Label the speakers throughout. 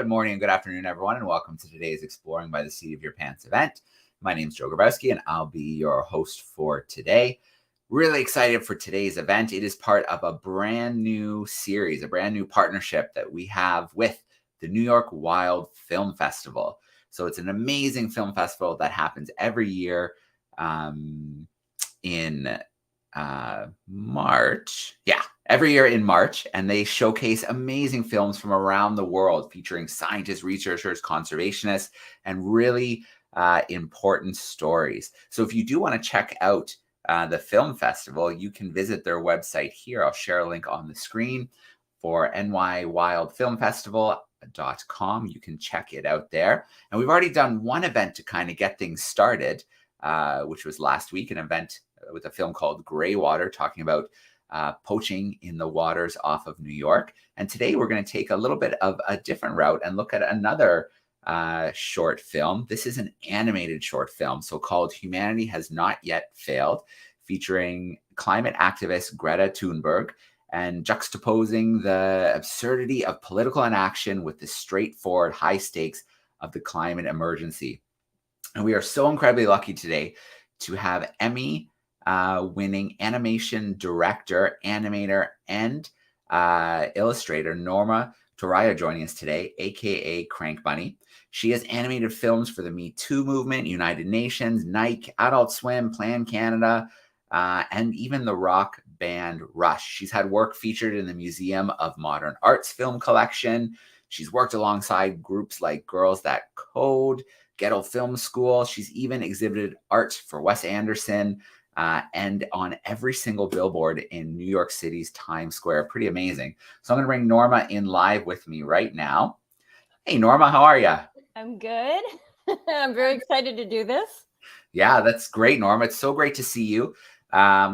Speaker 1: Good morning and good afternoon, everyone, and welcome to today's Exploring by the Seat of Your Pants event. My name is Joe Grabowski, and I'll be your host for today. Really excited for today's event. It is part of a brand new series, a brand new partnership that we have with the New York Wild Film Festival. So it's an amazing film festival that happens every year in March. Yeah, every year in March, and they showcase amazing films from around the world featuring scientists, researchers, conservationists, and really important stories. So if you do want to check out the film festival, you can visit their website here. I'll share a link on the screen for nywildfilmfestival.com. You can check it out there. And we've already done one event to kind of get things started, which was last week, an event with a film called Greywater, talking about poaching in the waters off of New York. And today we're going to take a little bit of a different route and look at another short film. This is an animated short film, so called Humanity Has Not Yet Failed, featuring climate activist Greta Thunberg and juxtaposing the absurdity of political inaction with the straightforward high stakes of the climate emergency. And we are so incredibly lucky today to have Emmy-winning animation director, animator, and illustrator Norma Toraya joining us today, aka CRANKBUNNY. She has animated films for the Me Too movement, United Nations, Nike, Adult Swim, Plan Canada, and even the rock band Rush. She's had work featured in the Museum of Modern Art's film collection. She's worked alongside groups like Girls That Code, Ghetto Film School. She's even exhibited art for Wes Anderson and on every single billboard in New York City's Times Square. Pretty amazing. So I'm going to bring Norma in live with me right now. Hey, Norma, how are you?
Speaker 2: I'm good. I'm very excited to do this.
Speaker 1: Yeah, that's great, Norma. It's so great to see you.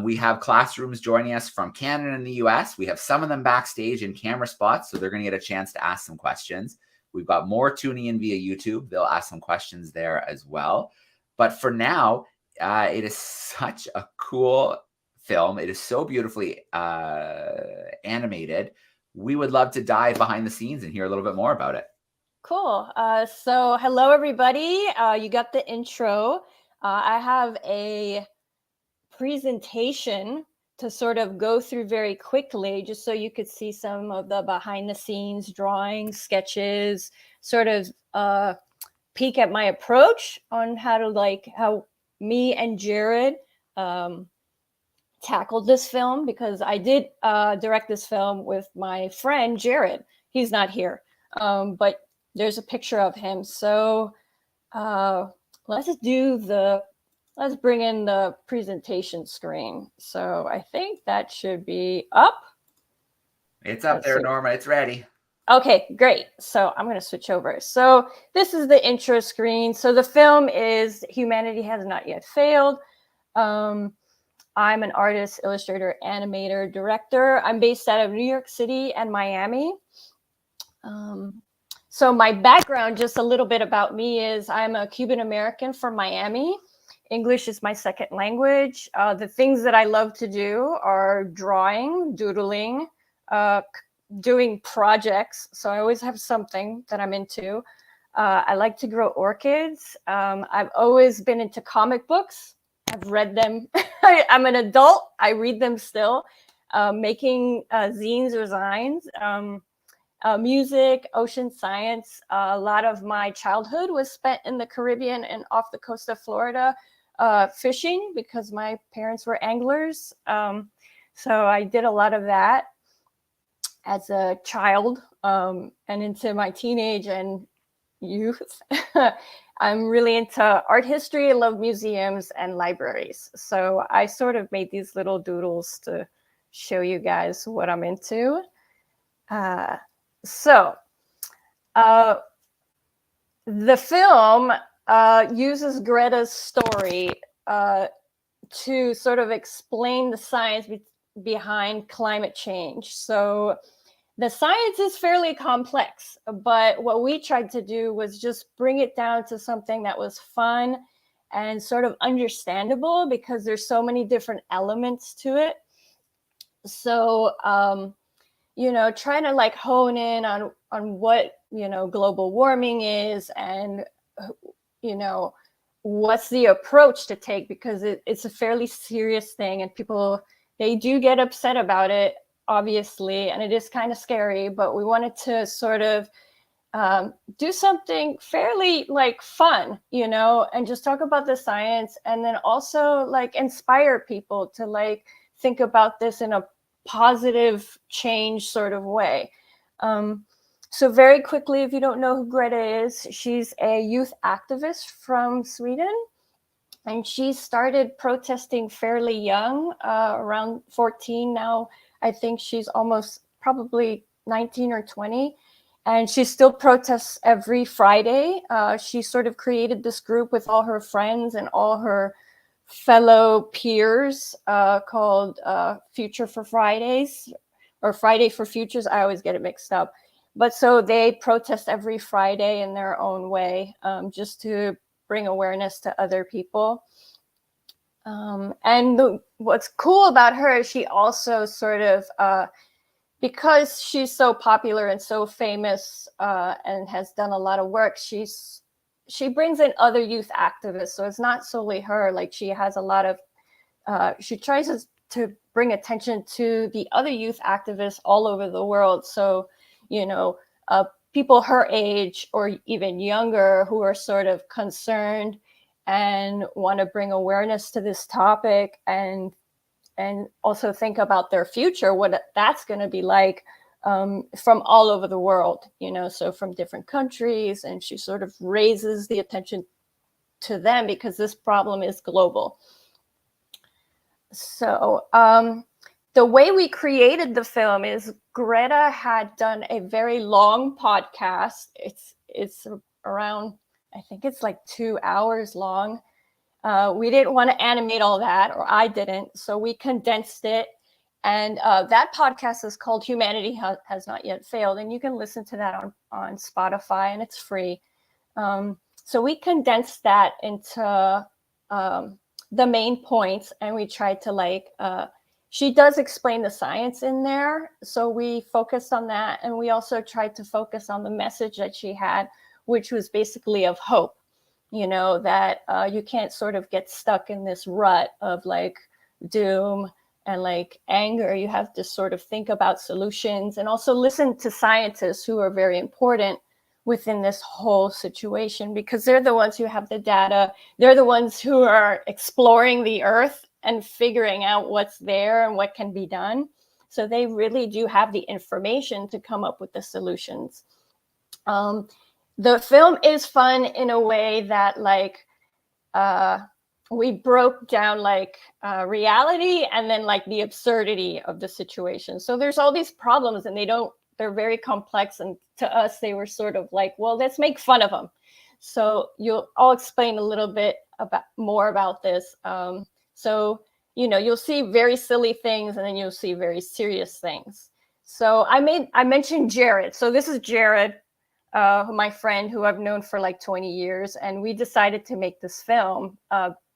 Speaker 1: We have classrooms joining us from Canada and the US. We have some of them backstage in camera spots, so they're going to get a chance to ask some questions. We've got more tuning in via YouTube. They'll ask some questions there as well. But for now, it is such a cool film. It is so beautifully animated. We would love to dive behind the scenes and hear a little bit more about it.
Speaker 2: Cool. So hello, everybody. You got the intro. I have a presentation to sort of go through very quickly, just so you could see some of the behind the scenes drawings, sketches, sort of peek at my approach on how me and Jared tackled this film, because I did direct this film with my friend Jared. He's not here, but there's a picture of him. So let's bring in the presentation screen. So I think that should be up.
Speaker 1: It's up there, Norma. It's ready.
Speaker 2: Okay, great. So I'm going to switch over. So this is the intro screen. So the film is Humanity Has Not Yet Failed. I'm an artist, illustrator, animator, director. I'm based out of New York City and Miami. So my background, just a little bit about me, is I'm a Cuban American from Miami. English is my second language. The things that I love to do are drawing, doodling, doing projects. So I always have something that I'm into. I like to grow orchids. I've always been into comic books. I've read them. I'm an adult. I read them still. Making zines or zines. Music, ocean science. A lot of my childhood was spent in the Caribbean and off the coast of Florida, fishing, because my parents were anglers. So I did a lot of that as a child, and into my teenage and youth. I'm really into art history. I love museums and libraries. So I sort of made these little doodles to show you guys what I'm into. So the film uses Greta's story to sort of explain the science behind climate change. So the science is fairly complex, but what we tried to do was just bring it down to something that was fun and sort of understandable, because there's so many different elements to it. So trying to like hone in on what, global warming is, and, what's the approach to take, because it's a fairly serious thing, and people, they do get upset about it, obviously, and it is kind of scary, but we wanted to sort of do something fairly like fun, and just talk about the science, and then also like inspire people to like think about this in a positive change sort of way. So very quickly, if you don't know who Greta is, she's a youth activist from Sweden, and she started protesting fairly young, around 14 now. I think she's almost probably 19 or 20. And she still protests every Friday. She sort of created this group with all her friends and all her fellow peers, called Future for Fridays, or Friday for Futures. I always get it mixed up. But so they protest every Friday in their own way, just to bring awareness to other people. And what's cool about her is she also sort of, because she's so popular and so famous, and has done a lot of work, she brings in other youth activists. So it's not solely her. Like, she has a lot of, she tries to bring attention to the other youth activists all over the world. So, people her age or even younger who are sort of concerned and want to bring awareness to this topic, and also think about their future, what that's going to be like, from all over the world, so from different countries. And she sort of raises the attention to them because this problem is global. So the way we created the film is Greta had done a very long podcast. It's around, I think it's like 2 hours long. We didn't want to animate all that, or I didn't, so we condensed it. And that podcast is called Humanity Has Not Yet Failed, and you can listen to that on Spotify, and it's free. So we condensed that into the main points, and we tried to she does explain the science in there, so we focused on that, and we also tried to focus on the message that she had, which was basically of hope. That you can't sort of get stuck in this rut of like doom and like anger. You have to sort of think about solutions, and also listen to scientists who are very important within this whole situation, because they're the ones who have the data. They're the ones who are exploring the earth and figuring out what's there and what can be done. So they really do have the information to come up with the solutions. The film is fun in a way that we broke down reality and then like the absurdity of the situation. So there's all these problems, and they're very complex. And to us, they were sort of like, well, let's make fun of them. So I'll explain a little bit more about this. So, you'll see very silly things, and then you'll see very serious things. So I mentioned Jared. So this is Jared, my friend who I've known for like 20 years. And we decided to make this film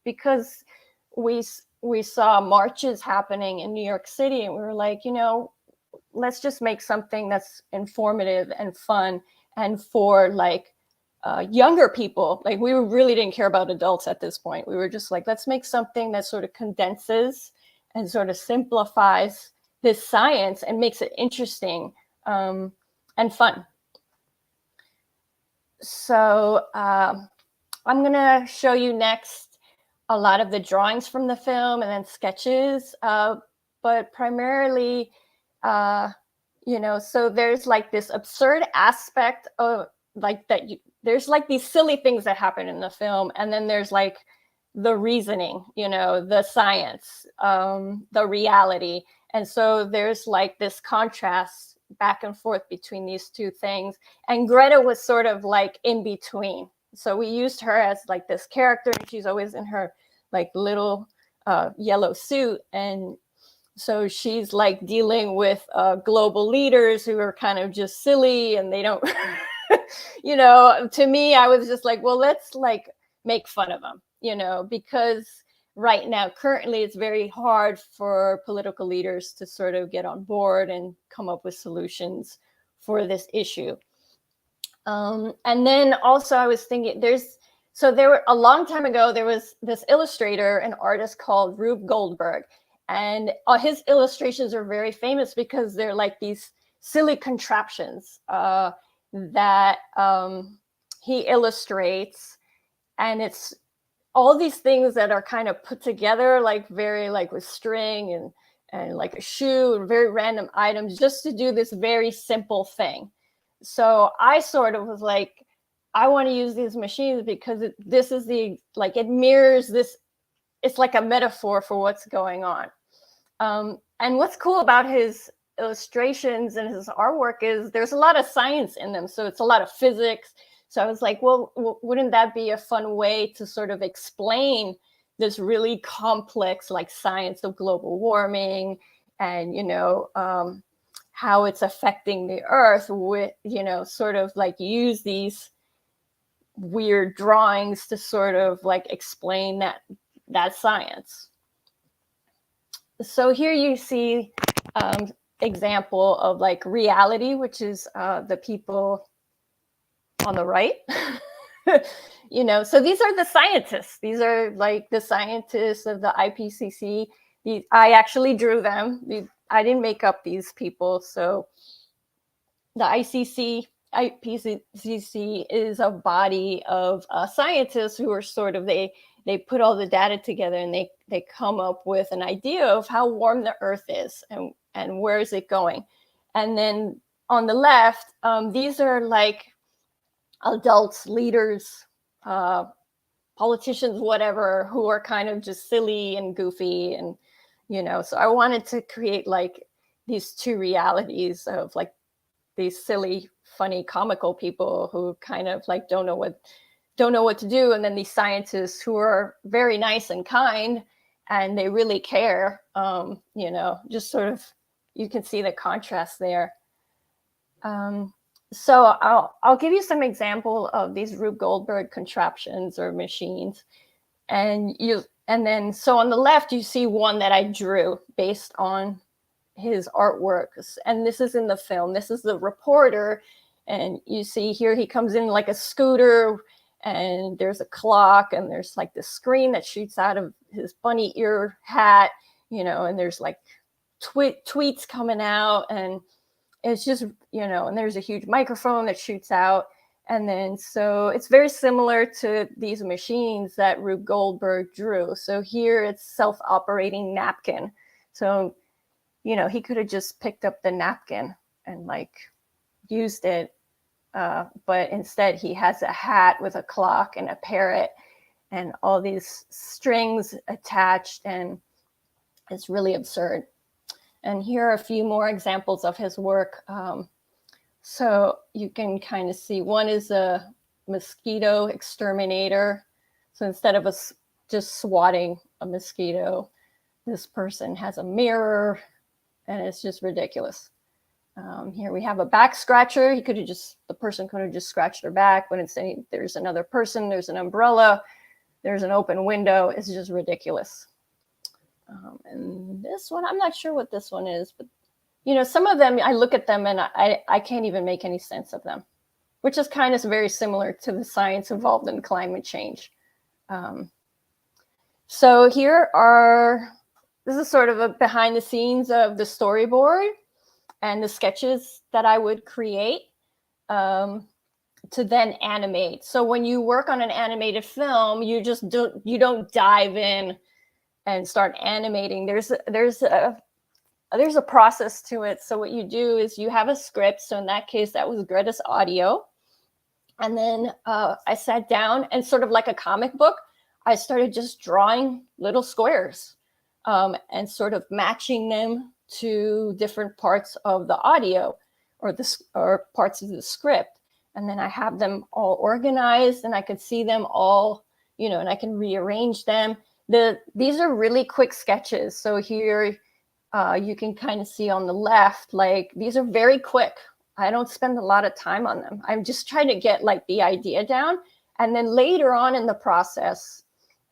Speaker 2: because we saw marches happening in New York City, and we were like, let's just make something that's informative and fun, and for younger people. Like, we really didn't care about adults at this point. We were just like, let's make something that sort of condenses and sort of simplifies this science and makes it interesting and fun. So I'm going to show you next a lot of the drawings from the film, and then sketches, but primarily, so there's like this absurd aspect of there's like these silly things that happen in the film, and then there's like the reasoning, the science, the reality. And so there's like this contrast back and forth between these two things. And Greta was sort of like in between. So we used her as like this character, and she's always in her like little yellow suit. And so she's like dealing with global leaders who are kind of just silly, and they don't, to me, I was just like, well, let's like make fun of them, because right now, currently, it's very hard for political leaders to sort of get on board and come up with solutions for this issue. And then also I was thinking there were a long time ago, there was this illustrator, an artist called Rube Goldberg. And his illustrations are very famous because they're like these silly contraptions that he illustrates. And it's all these things that are kind of put together, like very like with string and like a shoe and very random items, just to do this very simple thing. So I sort of was like, I want to use these machines because this is it mirrors this. It's like a metaphor for what's going on. And what's cool about his illustrations and his artwork is there's a lot of science in them. So it's a lot of physics. So I was like, well, wouldn't that be a fun way to sort of explain this really complex like science of global warming and, how it's affecting the earth with, sort of like use these weird drawings to sort of like explain that science. So here you see example of like reality, which is the people on the right. So these are the scientists. These are like the scientists of the IPCC. I actually drew them. I didn't make up these people. So the IPCC is a body of scientists who are sort of, they put all the data together and they come up with an idea of how warm the earth is and where is it going. And then on the left, these are like adults, leaders, politicians, whatever, who are kind of just silly and goofy. And, so I wanted to create like these two realities of like these silly, funny, comical people who kind of like don't know what to do. And then these scientists who are very nice and kind and they really care, just sort of, you can see the contrast there. So I'll give you some example of these Rube Goldberg contraptions or machines. And then, so on the left, you see one that I drew based on his artwork. And this is in the film. This is the reporter. And you see here, he comes in like a scooter and there's a clock and there's like the screen that shoots out of his bunny ear hat, and there's like tweets coming out and it's just, and there's a huge microphone that shoots out. And then, so it's very similar to these machines that Rube Goldberg drew. So here it's self-operating napkin. So, he could have just picked up the napkin and like used it. But instead he has a hat with a clock and a parrot and all these strings attached, and it's really absurd. And here are a few more examples of his work. So you can kind of see, one is a mosquito exterminator. So instead of just swatting a mosquito, this person has a mirror, and it's just ridiculous. Here we have a back scratcher. The person could have just scratched their back, but instead there's another person, there's an umbrella, there's an open window. It's just ridiculous. And this one, I'm not sure what this one is, but some of them, I look at them and I can't even make any sense of them, which is kind of very similar to the science involved in climate change. So this is sort of a behind the scenes of the storyboard and the sketches that I would create to then animate. So when you work on an animated film, you don't dive in and start animating. There's a process to it. So what you do is you have a script. So in that case, that was Greta's audio. And then I sat down and sort of like a comic book, I started just drawing little squares and sort of matching them to different parts of the audio or parts of the script. And then I have them all organized and I could see them all, and I can rearrange them. These are really quick sketches. So here you can kind of see on the left, like these are very quick. I don't spend a lot of time on them. I'm just trying to get like the idea down. And then later on in the process,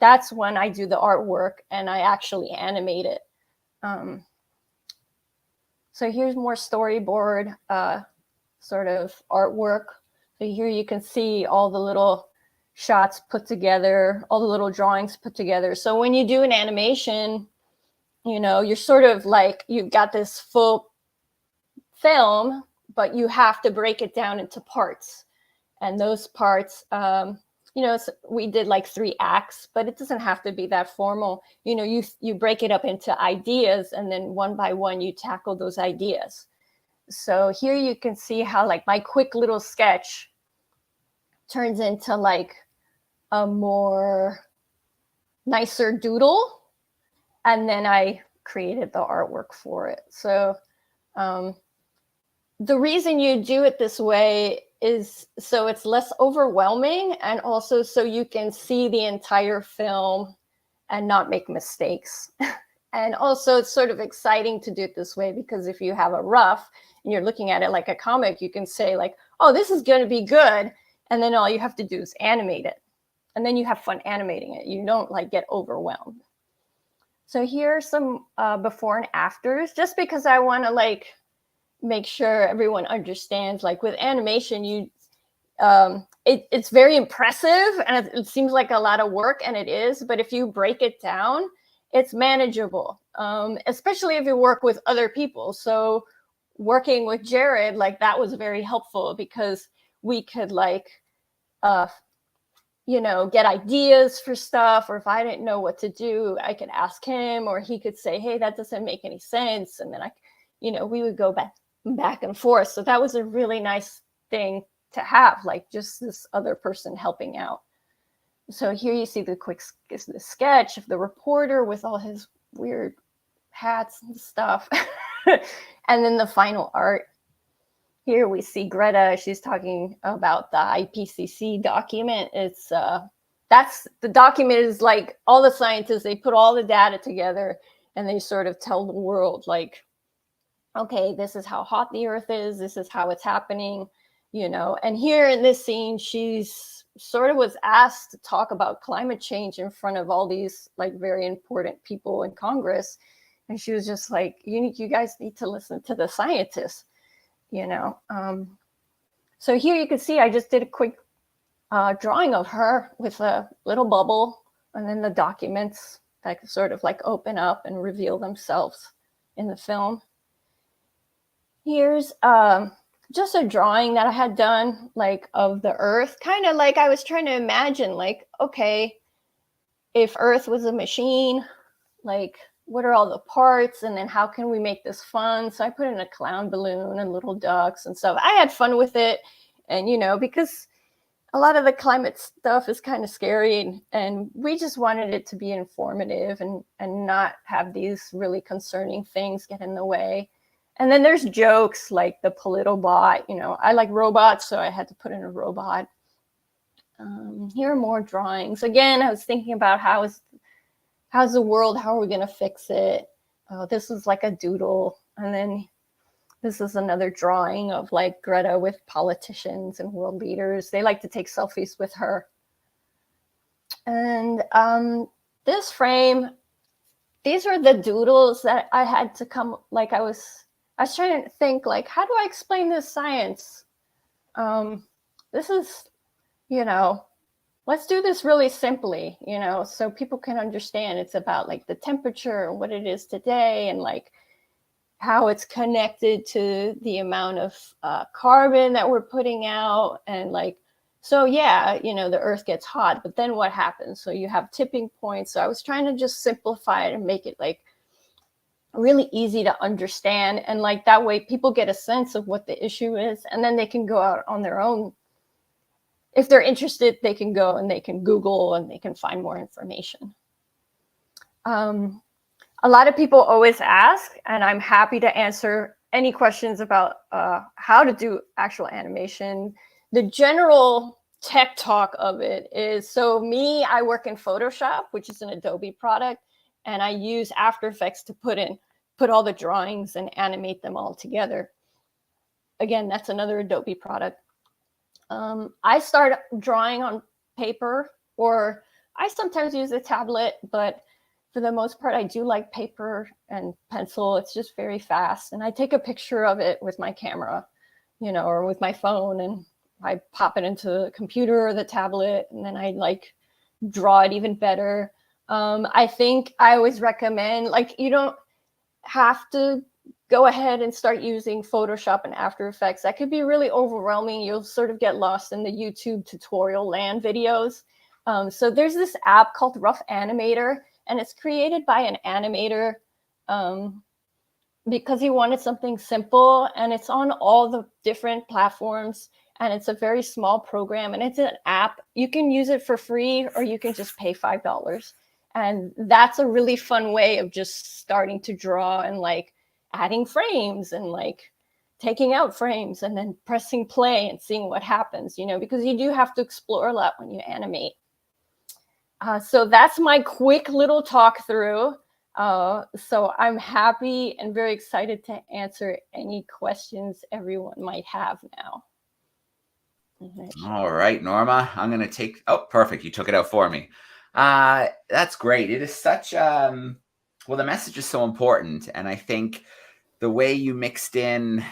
Speaker 2: that's when I do the artwork and I actually animate it. So here's more storyboard sort of artwork. So here you can see all the little shots put together, all the little drawings put together. So when you do an animation, you know, you're sort of like, you've got this full film, but you have to break it down into parts. And those parts, you know, we did like 3 acts, but it doesn't have to be that formal. You know, you break it up into ideas, and then one by one you tackle those ideas. So here you can see how like my quick little sketch turns into like a more nicer doodle, and then I created the artwork for it. So the reason you do it this way is so it's less overwhelming, and also so you can see the entire film and not make mistakes. And also it's sort of exciting to do it this way, because if you have a rough and you're looking at it like a comic, you can say like, oh, this is going to be good. And then all you have to do is animate it. And then you have fun animating it. You don't like get overwhelmed. So here are some before and afters, just because I want to like make sure everyone understands, like with animation, you it's very impressive and it seems like a lot of work, and it is, but if you break it down, it's manageable, especially if you work with other people. So working with Jared, like that was very helpful, because we could like you know, get ideas for stuff, or if I didn't know what to do, I could ask him, or he could say, hey, that doesn't make any sense, and then you know, we would go back and forth. So that was a really nice thing to have, like just this other person helping out. So here you see the sketch of the reporter with all his weird hats and stuff. And then the final art. Here we see Greta. She's talking about the IPCC document. It's that's the document is like all the scientists, they put all the data together and they sort of tell the world like, okay, this is how hot the earth is. This is how it's happening, you know. And here in this scene, she's sort of was asked to talk about climate change in front of all these like very important people in Congress. And she was just like, you guys need to listen to the scientists, you know. So here you can see I just did a quick drawing of her with a little bubble, and then the documents that sort of like open up and reveal themselves in the film. Here's just a drawing that I had done like of the earth, kind of like I was trying to imagine like, okay, if earth was a machine, like what are all the parts, and then how can we make this fun? So I put in a clown balloon and little ducks and stuff. I had fun with it, and you know, because a lot of the climate stuff is kind of scary, and we just wanted it to be informative and not have these really concerning things get in the way. And then there's jokes like the Politobot, you know, I like robots, so I had to put in a robot. Here are more drawings. Again, I was thinking about how's the world, how are we going to fix it? Oh, this is like a doodle. And then this is another drawing of like Greta with politicians and world leaders. They like to take selfies with her. And this frame, these are the doodles that I had to come, like I was trying to think like, how do I explain this science? This is, you know, let's do this really simply, you know, so people can understand. It's about like the temperature and what it is today, and like how it's connected to the amount of carbon that we're putting out. And like, so yeah, you know, the earth gets hot, but then what happens? So you have tipping points. So I was trying to just simplify it and make it like really easy to understand. And like that way people get a sense of what the issue is, and then they can go out on their own. If they're interested, they can go and they can Google and they can find more information. A lot of people always ask, and I'm happy to answer any questions about how to do actual animation. The general tech talk of it is, so me, I work in Photoshop, which is an Adobe product, and I use After Effects to put all the drawings and animate them all together. Again, that's another Adobe product. I start drawing on paper or I sometimes use a tablet, but for the most part, I do like paper and pencil. It's just very fast. And I take a picture of it with my camera, or with my phone, and I pop it into the computer or the tablet, and then I like draw it even better. I think I always recommend, like, you don't have to go ahead and start using Photoshop and After Effects. That could be really overwhelming. You'll sort of get lost in the YouTube tutorial land videos. So there's this app called Rough Animator, and it's created by an animator because he wanted something simple, and it's on all the different platforms, and it's a very small program, and it's an app. You can use it for free, or you can just pay $5. And that's a really fun way of just starting to draw and like adding frames and like taking out frames and then pressing play and seeing what happens, because you do have to explore a lot when you animate. So that's my quick little talk through. So I'm happy and very excited to answer any questions everyone might have now.
Speaker 1: All right, Norma, I'm going to take, oh, perfect. You took it out for me. That's great. It is such, well, the message is so important. And I think the way you mixed in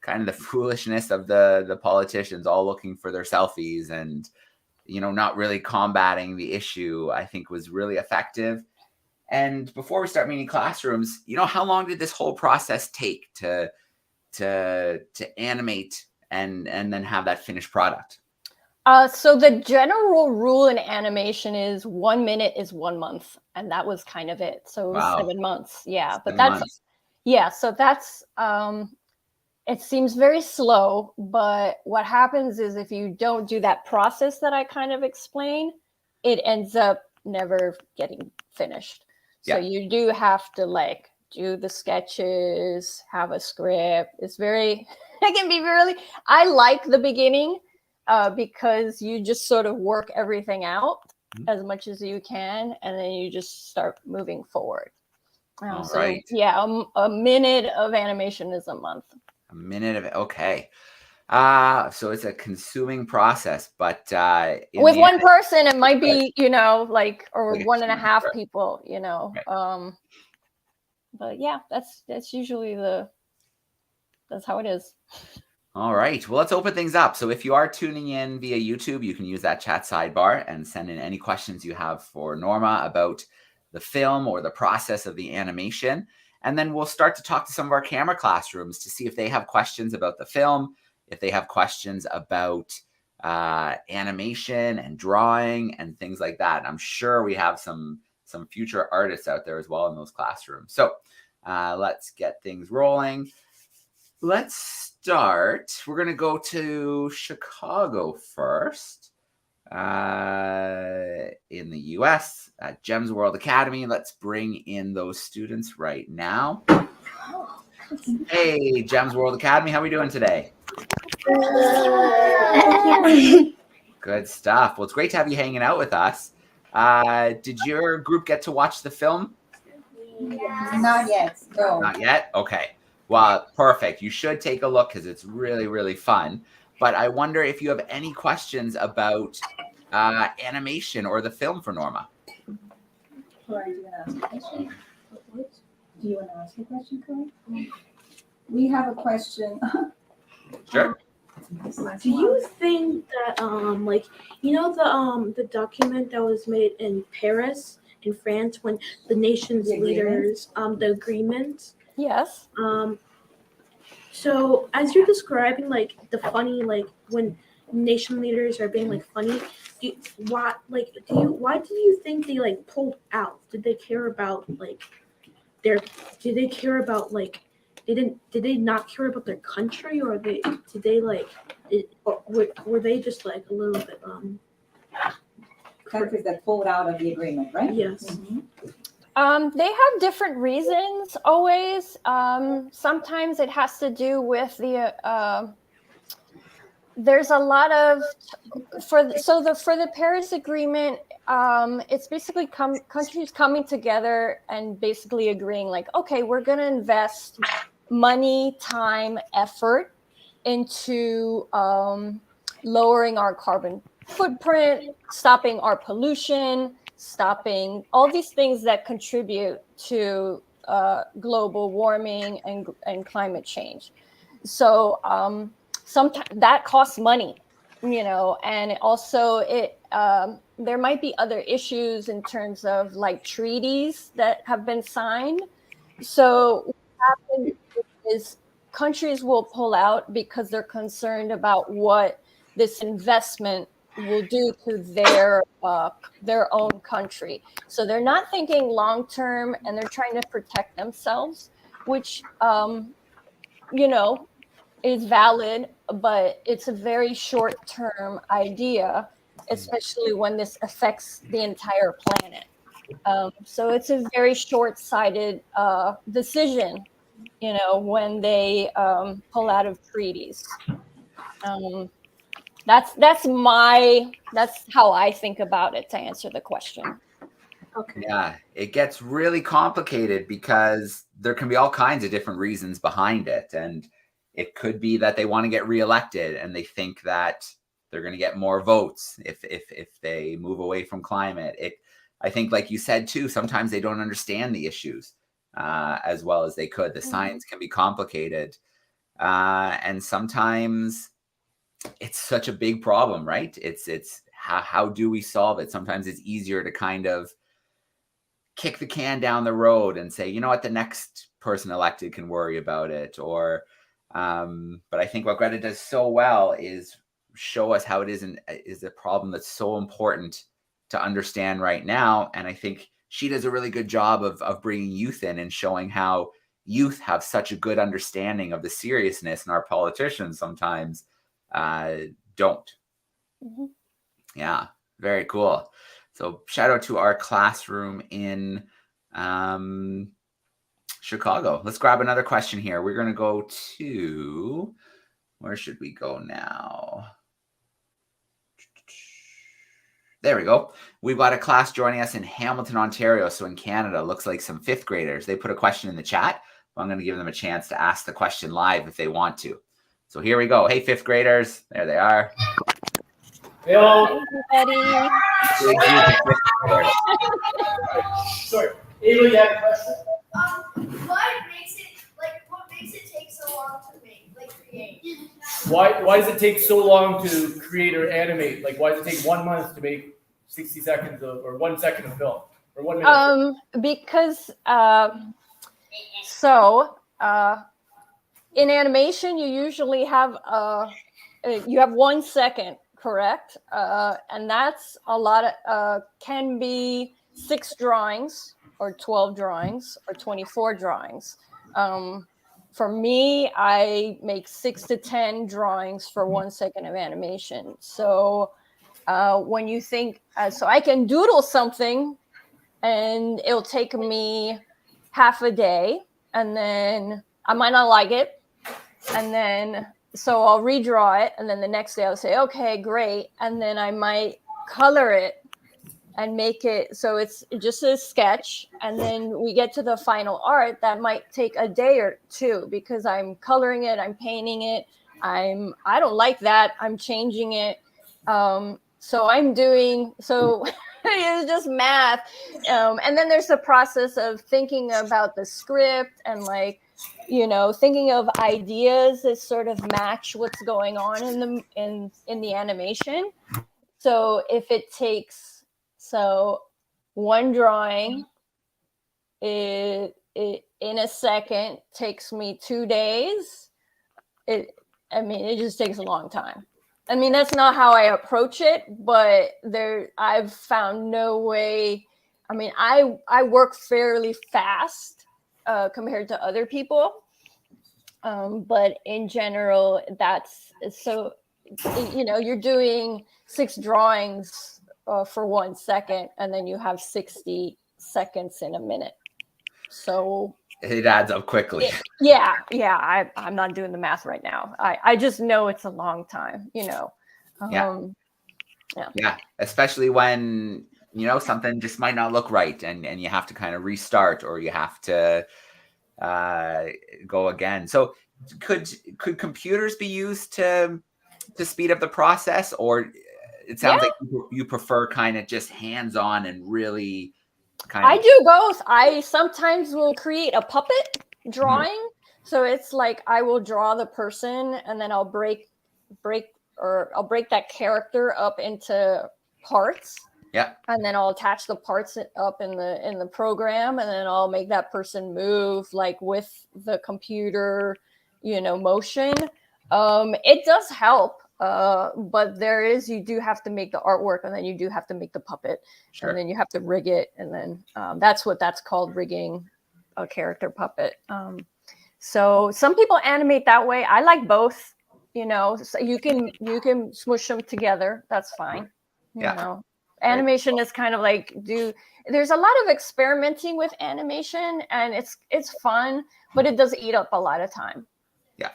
Speaker 1: kind of the foolishness of the politicians all looking for their selfies and, not really combating the issue, I think was really effective. And before we start meeting classrooms, how long did this whole process take to animate and then have that finished product?
Speaker 2: So the general rule in animation is 1 minute is 1 month, and that was kind of it. So it was 7 months. Yeah, but that's yeah. So that's it seems very slow, but what happens is if you don't do that process that I kind of explained, it ends up never getting finished. So you do have to like do the sketches, have a script. It's very, it can be really, I like the beginning because you just sort of work everything out as much as you can, and then you just start moving forward.
Speaker 1: Right.
Speaker 2: Yeah, a minute of animation is a month.
Speaker 1: A minute of it. Okay. So it's a consuming process, but
Speaker 2: with one person, it might be, like 1.5 people,
Speaker 1: Right.
Speaker 2: But yeah, that's usually that's how it is.
Speaker 1: All right. Well, let's open things up. So if you are tuning in via YouTube, you can use that chat sidebar and send in any questions you have for Norma about the film or the process of the animation. And then we'll start to talk to some of our camera classrooms to see if they have questions about the film, if they have questions about animation and drawing and things like that. And I'm sure we have some future artists out there as well in those classrooms. So let's get things rolling. Let's start. We're going to go to Chicago first. In the US at Gems World Academy. Let's bring in those students right now. Hey, Gems World Academy, how are we doing today? Good stuff. Well, it's great to have you hanging out with us. Did your group get to watch the film?
Speaker 3: Not yet. No.
Speaker 1: Not yet? Okay. Well, perfect. You should take a look because it's really, really fun. But I wonder if you have any questions about animation or the film for Norma.
Speaker 3: Corey, do you want to ask a question? Do you want to ask a question, Corey? We have a question.
Speaker 1: Sure.
Speaker 4: Do you think that the document that was made in Paris in France when the nation's leaders the agreement?
Speaker 2: Yes.
Speaker 4: So as you're describing like the funny, like when nation leaders are being like funny, why do you think they like pulled out? Did they care about like did they not care about their country, or were they just like a little bit
Speaker 3: countries that pulled out of the agreement, right?
Speaker 4: Yes.
Speaker 2: They have different reasons always. Sometimes it has to do with the there's a lot of for the Paris Agreement. It's basically countries coming together and basically agreeing like, okay, we're going to invest money, time, effort into lowering our carbon footprint, stopping our pollution, stopping all these things that contribute to global warming and climate change. So sometimes that costs money, and also there might be other issues in terms of like treaties that have been signed. So what happens is countries will pull out because they're concerned about what this investment will do to their own country. So they're not thinking long term, and they're trying to protect themselves, which is valid, but it's a very short term idea, especially when this affects the entire planet. So it's a very short sighted decision, when they pull out of treaties. That's how I think about it, to answer the question.
Speaker 4: Okay.
Speaker 1: Yeah, it gets really complicated because there can be all kinds of different reasons behind it. And it could be that they want to get reelected and they think that they're going to get more votes if they move away from climate. I think, like you said, too, sometimes they don't understand the issues as well as they could. The science can be complicated. And sometimes it's such a big problem, right? It's how do we solve it? Sometimes it's easier to kind of kick the can down the road and say, you know what, the next person elected can worry about it. Or, but I think what Greta does so well is show us how it is a problem that's so important to understand right now. And I think she does a really good job of bringing youth in and showing how youth have such a good understanding of the seriousness, and our politicians sometimes don't.
Speaker 2: Mm-hmm.
Speaker 1: Yeah, very cool. So shout out to our classroom in Chicago. Let's grab another question here. We're going to go to, where should we go now? There we go. We've got a class joining us in Hamilton, Ontario. So in Canada, looks like some fifth graders. They put a question in the chat. I'm going to give them a chance to ask the question live if they want to. So here we go. Hey, fifth graders. There they are.
Speaker 5: Hello.
Speaker 2: Hey, everybody.
Speaker 5: Sorry. Ava, you have a question?
Speaker 6: What makes it take so long to create?
Speaker 5: Why does it take so long to create or animate? Like, why does it take 1 month to make 60 seconds or 1 second of film, or 1 minute?
Speaker 2: Because in animation, you usually have 1 second, correct? And that's a lot of can be 6 drawings or 12 drawings or 24 drawings. For me, I make 6 to 10 drawings for 1 second of animation. So when you think, so I can doodle something and it'll take me half a day, and then I might not like it. And then, so I'll redraw it. And then the next day I'll say, okay, great. And then I might color it and make it so it's just a sketch. And then we get to the final art that might take a day or two because I'm coloring it, I'm painting it. I don't like that. I'm changing it. So it's just math. And then there's the process of thinking about the script and thinking of ideas that sort of match what's going on in the animation. So if it takes, one drawing in a second takes me 2 days. It just takes a long time. I mean, that's not how I approach it, but I've found no way. I mean, I work fairly fast compared to other people. But in general, that's so, you're doing 6 drawings for 1 second, and then you have 60 seconds in a minute. So
Speaker 1: it adds up quickly.
Speaker 2: I'm not doing the math right now. I just know it's a long time,
Speaker 1: Yeah, especially when something just might not look right, and you have to kind of restart, or you have to go again. So could computers be used to speed up the process, or it sounds like you prefer kind of just hands-on and really kind of.
Speaker 2: I do both. I sometimes will create a puppet drawing. So it's like I will draw the person and then I'll break that character up into parts.
Speaker 1: Yeah.
Speaker 2: And then I'll attach the parts up in the program, and then I'll make that person move like with the computer, motion. It does help. But you do have to make the artwork, and then you do have to make the puppet,
Speaker 1: Sure.
Speaker 2: and then you have to rig it, and then that's called rigging a character puppet. So some people animate that way. I like both. So you can smush them together. That's fine. Animation is kind of like there's a lot of experimenting with animation, and it's fun, but it does eat up a lot of time.
Speaker 1: Yeah.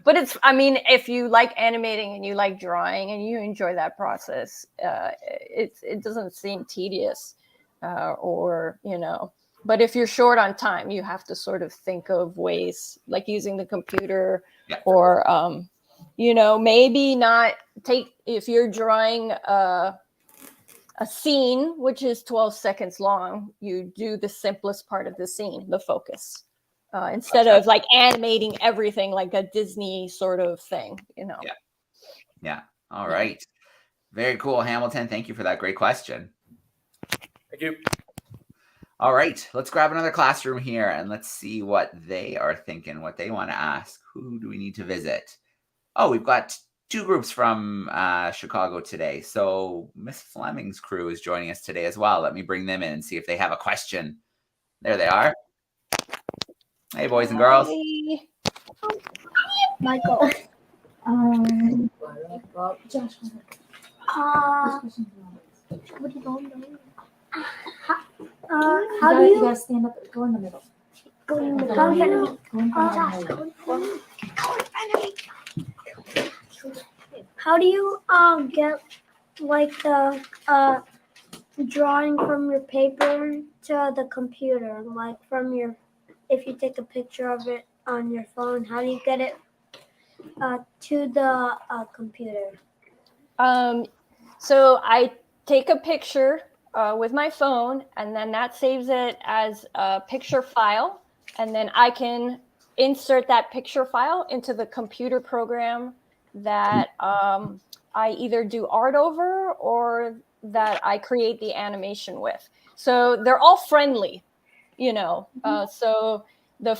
Speaker 2: But if you like animating and you like drawing and you enjoy that process, it doesn't seem tedious, but if you're short on time, you have to sort of think of ways like using the computer or, maybe not if you're drawing a scene, which is 12 seconds long, you do the simplest part of the scene, the focus. Instead of like animating everything like a Disney sort of thing,
Speaker 1: Yeah. All right. Very cool, Hamilton. Thank you for that great question.
Speaker 5: Thank you.
Speaker 1: All right. Let's grab another classroom here and let's see what they are thinking, what they want to ask. Who do we need to visit? Oh, we've got two groups from Chicago today. So Miss Fleming's crew is joining us today as well. Let me bring them in and see if they have a question. There they are. Hey, boys and girls.
Speaker 3: Michael. Josh.
Speaker 6: What do you want?
Speaker 3: How do you guys stand up? Go in the middle.
Speaker 6: Go in the
Speaker 3: How do
Speaker 6: middle. How do you get like the drawing from your paper to the computer? Like if you take a picture of it on your phone, how do you get it to the computer?
Speaker 2: So I take a picture with my phone, and then that saves it as a picture file, and then I can insert that picture file into the computer program that I either do art over or that I create the animation with. So they're all friendly, so the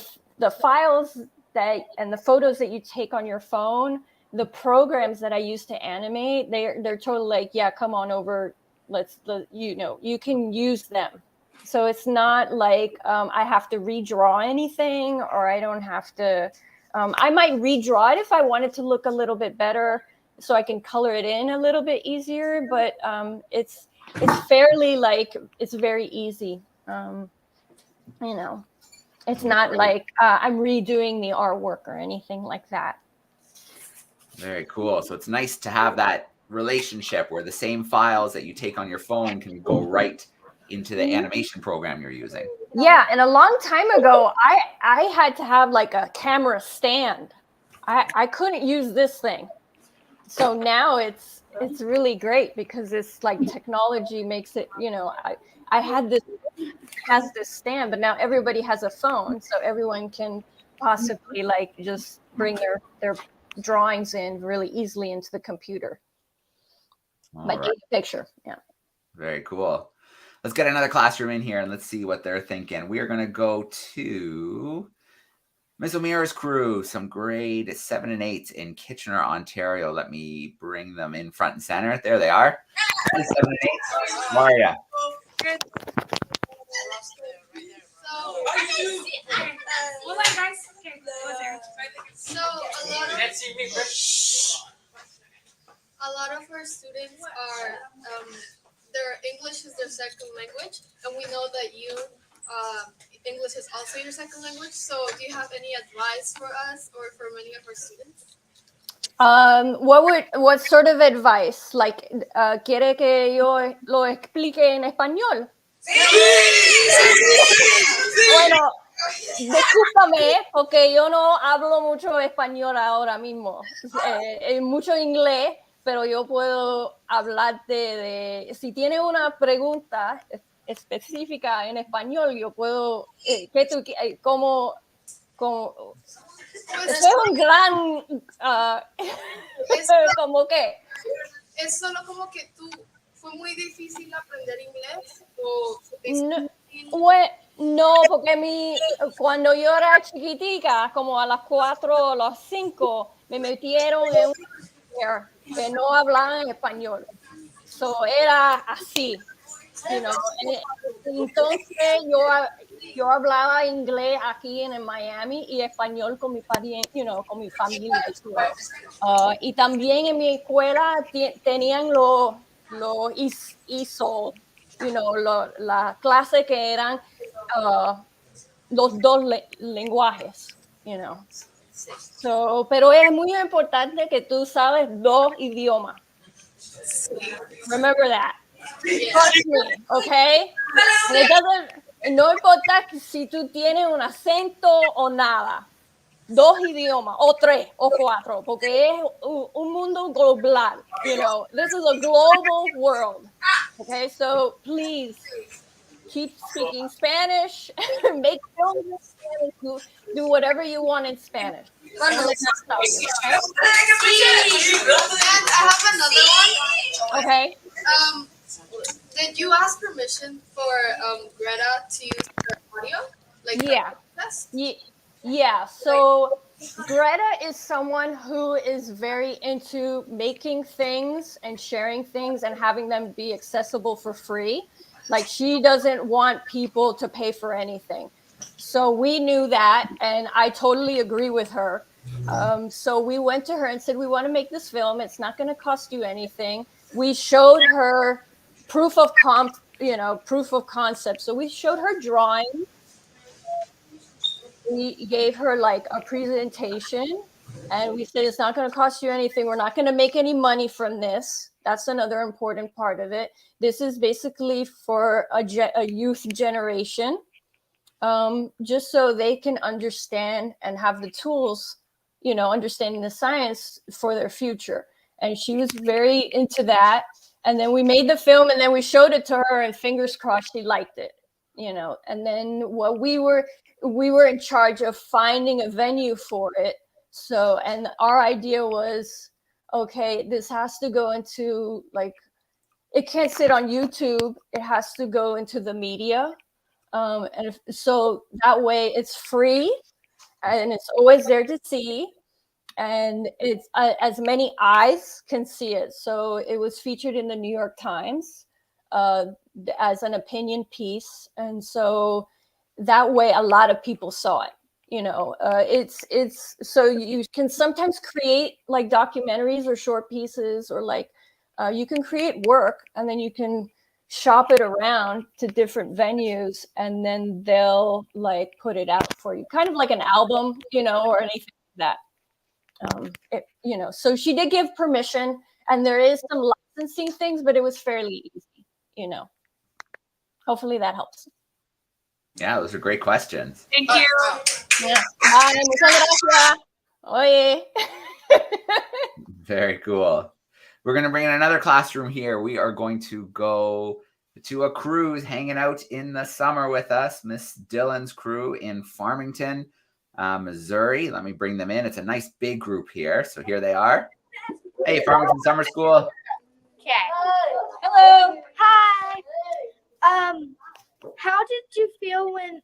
Speaker 2: files and the photos that you take on your phone, the programs that I use to animate, they're totally like, yeah, come on over. You can use them. So it's not like I have to redraw anything, or I don't have to. I might redraw it if I want it to look a little bit better, so I can color it in a little bit easier. But it's fairly it's very easy. It's not like I'm redoing the artwork or anything like that.
Speaker 1: Very cool. So it's nice to have that relationship where the same files that you take on your phone can go right into the animation program you're using.
Speaker 2: Yeah, and a long time ago, I had to have like a camera stand. I couldn't use this thing. So now it's really great because it's like technology makes it, I had has this stand, but now everybody has a phone, so everyone can possibly just bring their drawings in really easily into the computer. Take a picture. Yeah.
Speaker 1: Very cool. Let's get another classroom in here and let's see what they're thinking. We are going to go to Ms. O'Meara's crew, some grade 7 and 8 in Kitchener, Ontario. Let me bring them in front and center. There they are. 7 and 8. How are you?
Speaker 6: Good. A lot of our students are their English is their second language, and we know that English is also your second language. So, do you have any advice for us or for many of our students?
Speaker 2: What sort of advice? ¿Quiere que yo lo explique en español? Bueno, discúlpame, porque yo no hablo mucho español ahora mismo, mucho inglés, pero yo puedo hablarte de, si tiene una pregunta específica en español, yo puedo, como
Speaker 7: Pues
Speaker 2: es un gran, como que,
Speaker 7: es solo como que tú, fue muy difícil aprender inglés o es
Speaker 2: no,
Speaker 7: difícil.
Speaker 2: no, porque cuando yo era chiquitica, como a las 4 o las 5, me metieron en un que no hablaban español. So, era así, you know. Entonces yo hablaba inglés aquí en Miami y español con mi pariente, con mi familia. Y también en mi escuela tenían los ISO, la clase que eran los dos lenguajes, So, pero es muy importante que tú sabes 2 idiomas. Remember that. Trust me, okay? No importa si tú tienes un acento o nada. 2 idiomas, o 3, o 4, porque es un mundo global. This is a global world. Okay, so please keep speaking Spanish, make films in Spanish, do whatever you want in Spanish. Don't let that stop you, okay?
Speaker 7: And I have another one.
Speaker 2: Okay.
Speaker 7: Did you ask permission for Greta to use her audio? Like
Speaker 2: Yeah. Yeah. So Greta is someone who is very into making things and sharing things and having them be accessible for free. Like, she doesn't want people to pay for anything. So we knew that, and I totally agree with her. So we went to her and said, we want to make this film. It's not going to cost you anything. We showed her proof of concept. So we showed her drawing. We gave her like a presentation, and we said, it's not going to cost you anything. We're not going to make any money from this. That's another important part of it. This is basically for a youth generation, just so they can understand and have the tools, understanding the science for their future. And she was very into that. And then we made the film, and then we showed it to her, and fingers crossed she liked it, And then we were in charge of finding a venue for it. So, and our idea was, okay, this has to go into, like, it can't sit on YouTube. It has to go into the media. So that way it's free and it's always there to see. And it's as many eyes can see it. So it was featured in the New York Times as an opinion piece. And so that way a lot of people saw it. It's so you can sometimes create like documentaries or short pieces, or like you can create work and then you can shop it around to different venues, and then they'll like put it out for you, kind of like an album, or anything like that. So she did give permission, and there is some licensing things, but it was fairly easy. Hopefully that helps.
Speaker 1: Yeah, those are great questions.
Speaker 4: Thank you.
Speaker 2: Yeah. Bye. Muchas gracias. Oye.
Speaker 1: Very cool. We're going to bring in another classroom here. We are going to go to a cruise hanging out in the summer with us, Miss Dillon's crew in Farmington, Missouri. Let me bring them in. It's a nice big group here. So here they are. Hey, Farmington Summer School.
Speaker 6: Okay.
Speaker 2: Hello.
Speaker 6: Hi. How did you feel when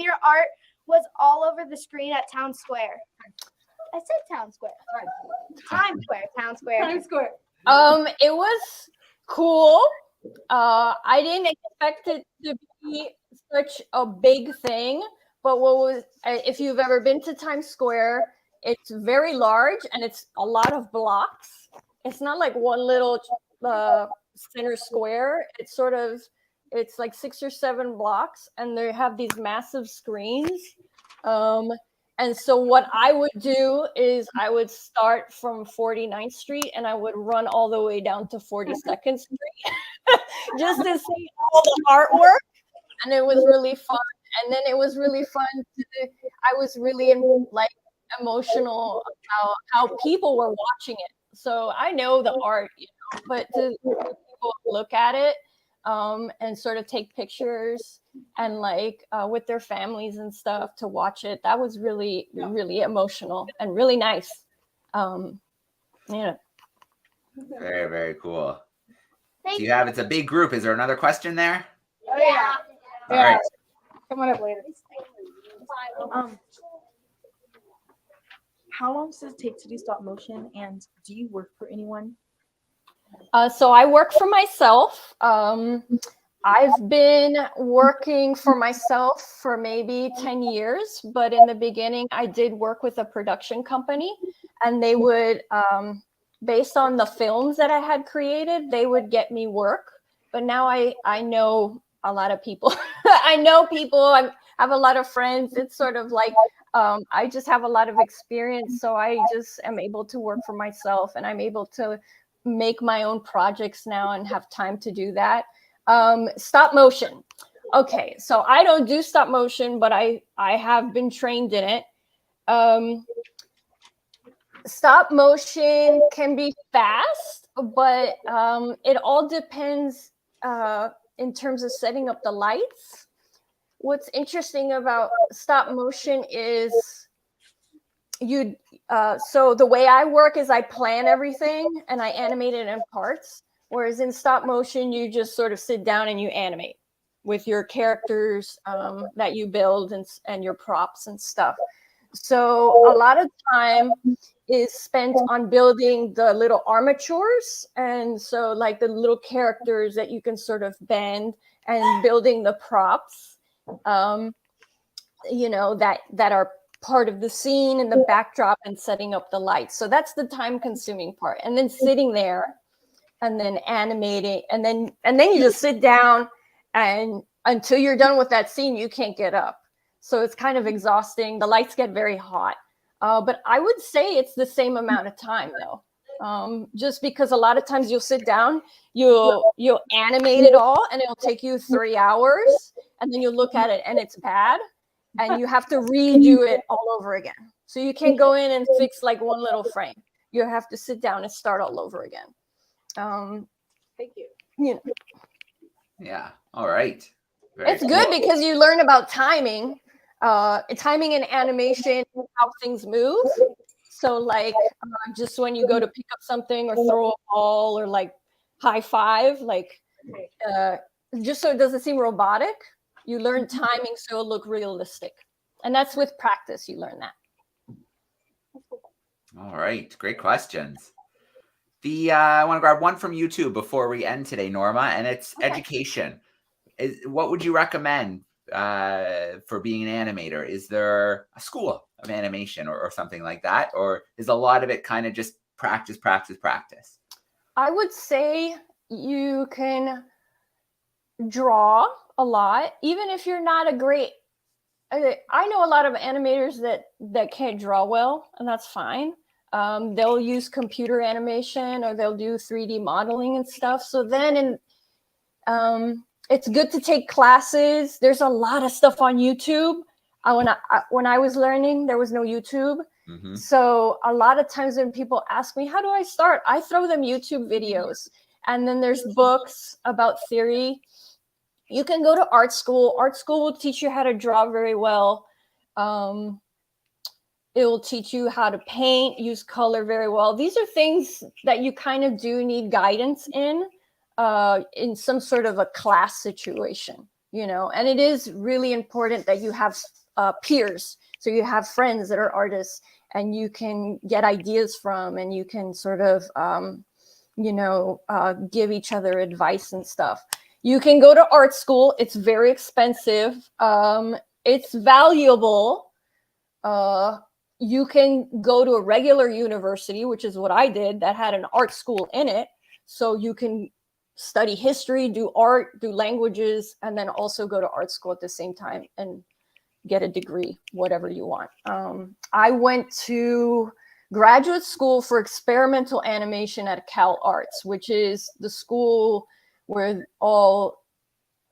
Speaker 6: your art was all over the screen at Town Square? I said Town Square. Times Square. Town Square.
Speaker 3: Times Square.
Speaker 2: It was cool. I didn't expect it to be such a big thing, but if you've ever been to Times Square, it's very large and it's a lot of blocks. It's not like one little center square. It's like 6 or 7 blocks, and they have these massive screens. And so what I would do is I would start from 49th Street and I would run all the way down to 42nd Street just to see all the artwork. And it was really fun. And then it was really fun. I was really emotional about how people were watching it. So I know the art, but to people look at it and sort of take pictures and like with their families and stuff to watch it, that was really, really emotional and really nice. Yeah.
Speaker 1: Very, very cool. Do you have, it's a big group. Is there another question there?
Speaker 8: Oh, yeah.
Speaker 1: All right.
Speaker 8: Come on up later. How long does it take to do stop motion, and do you work for anyone?
Speaker 2: So I work for myself. I've been working for myself for maybe 10 years, but in the beginning, I did work with a production company, and they would, based on the films that I had created, they would get me work. But now I know a lot of people. I know people. I have a lot of friends. It's sort of like I just have a lot of experience, so I just am able to work for myself, and I'm able to make my own projects now and have time to do that. Stop motion. Okay, so I don't do stop motion, but I have been trained in it. Stop motion can be fast, but it all depends in terms of setting up the lights. What's interesting about stop motion is so the way I work is I plan everything and I animate it in parts. Whereas in stop motion, you just sort of sit down and you animate with your characters that you build and your props and stuff. So a lot of time is spent on building the little armatures. And so like the little characters that you can sort of bend and building the props, that are part of the scene and the backdrop and setting up the lights. So that's the time consuming part. And then sitting there and then animating, and then you just sit down, and until you're done with that scene, you can't get up. So it's kind of exhausting. The lights get very hot. But I would say it's the same amount of time though. Just because a lot of times you'll sit down, you'll animate it all, and it'll take you 3 hours, and then you look at it and it's bad, and you have to redo it all over again. So you can't go in and fix like one little frame. You have to sit down and start all over again.
Speaker 8: Thank you.
Speaker 1: Yeah. All right. Very
Speaker 2: It's good because you learn about timing in animation, how things move. So like just when you go to pick up something or throw a ball or like high five, like just so it doesn't seem robotic, you learn timing so it'll look realistic. And that's with practice, you learn that.
Speaker 1: All right. Great questions. I want to grab one from YouTube before we end today, Norma, and it's education. What would you recommend for being an animator? Is there a school of animation or something like that? Or is a lot of it kind of just practice?
Speaker 2: I would say you can draw a lot, even if you're not a great, I know a lot of animators that can't draw well, and that's fine. They'll use computer animation or they'll do 3D modeling and stuff. So then it's good to take classes. There's a lot of stuff on YouTube. When I was learning, there was no YouTube.
Speaker 1: Mm-hmm.
Speaker 2: So a lot of times when people ask me, how do I start? I throw them YouTube videos. And then there's books about theory. You can go to art school. Art school will teach you how to draw very well. It will teach you how to paint, use color very well. These are things that you kind of do need guidance in some sort of a class situation, and it is really important that you have peers. So you have friends that are artists and you can get ideas from, and you can sort of, give each other advice and stuff. You can go to art school. It's very expensive. It's valuable. You can go to a regular university, which is what I did, that had an art school in it. So you can study history, do art, do languages, and then also go to art school at the same time and get a degree, whatever you want. I went to graduate school for experimental animation at Cal Arts, which is the school where all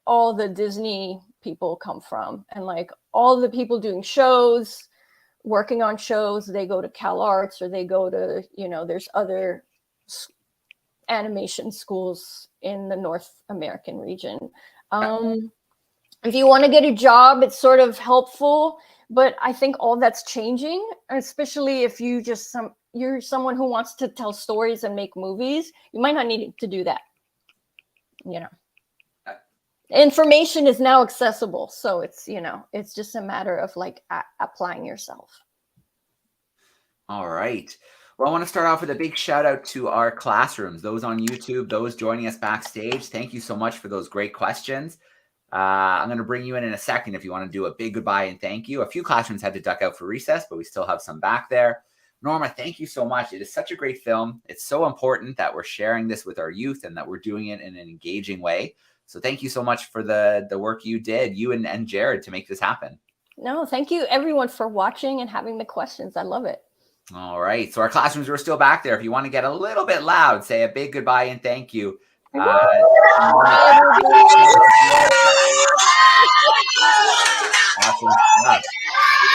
Speaker 2: the Disney people come from. And like all the people doing shows, working on shows, they go to Cal Arts, or they go to, there's other animation schools in the North American region. If you want to get a job, it's sort of helpful, but I think all that's changing, especially if you're someone who wants to tell stories and make movies. You might not need to do that. You know, information is now accessible, so it's, you know, it's just a matter of like applying yourself.
Speaker 1: All right. Well, I want to start off with a big shout out to our classrooms, those on YouTube, those joining us backstage. Thank you so much for those great questions. I'm going to bring you in a second if you want to do a big goodbye and thank you. A few classrooms had to duck out for recess, but we still have some back there. Norma, thank you so much. It is such a great film. It's so important that we're sharing this with our youth and that we're doing it in an engaging way. So thank you so much for the work you did, you and Jared, to make this happen.
Speaker 2: No, thank you everyone for watching and having the questions. I love it.
Speaker 1: All right. So our classrooms are still back there. If you want to get a little bit loud, say a big goodbye and thank you. Awesome stuff.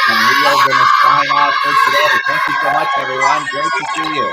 Speaker 1: And we are going to sign off for today. Thank you so much, everyone. Great to see you.